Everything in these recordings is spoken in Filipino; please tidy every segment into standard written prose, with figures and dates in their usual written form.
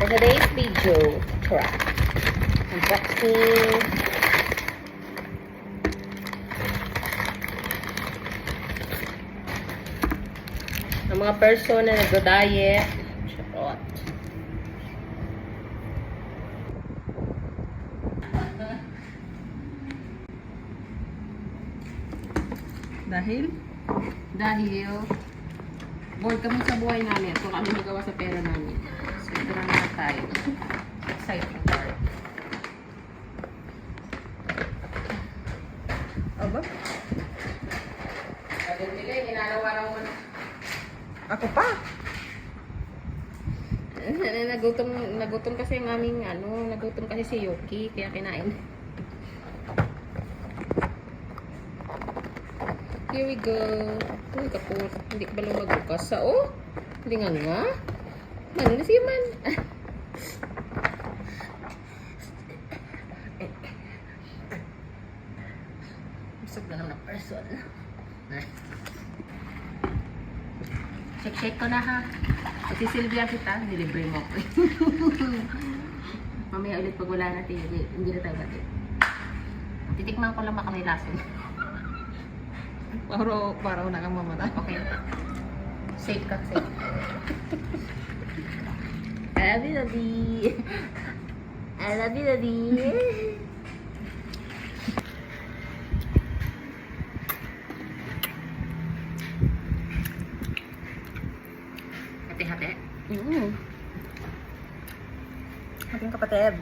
For today's video, try unboxing ng mga person na nagdo-diet. Charot. Dahil bored kami sa buhay namin. So kami magawa sa pera namin. So ito na nga tayo. Exciting part. Aba? Agad nila, inalawa-araw mo na. Ako pa? Nagutom kasi ang aming nagutom kasi si Yuki, kaya kinain. Here we go. Uy, kapur. Hindi ka ba lumagukas sa Hindi nga. Ano na siya man? Busog na naman ang person. Shake ko na ha. At si Sylvia kita, nilibre mo ako. Mamaya ulit pag wala natin, hindi na tayo natin. Titikman ko lang baka may lason. Para na kang mamata. Okay. Safe ka, safe. I love you, Daddy. I love you, Daddy. Hati-hati. Ating kapatid.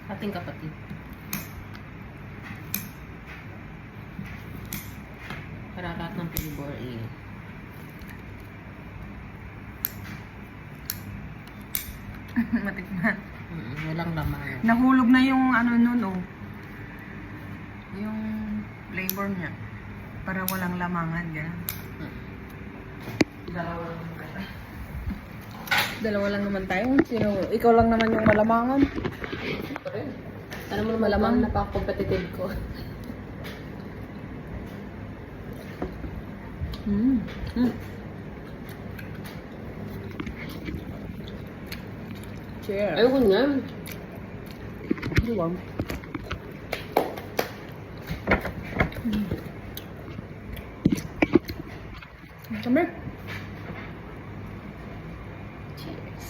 Ating kapatid. Para lahat ng flavor Matikman. walang laman. Nahulog na yung nun. Yung flavor niya. Para walang lamangan. Ganun. Dalawa lang naman tayo. Ikaw lang naman yung malamangan. Ano mo malamang napaka-competitive ko. Cheers. Ayoko nga. Luwag. Come here. Cheers.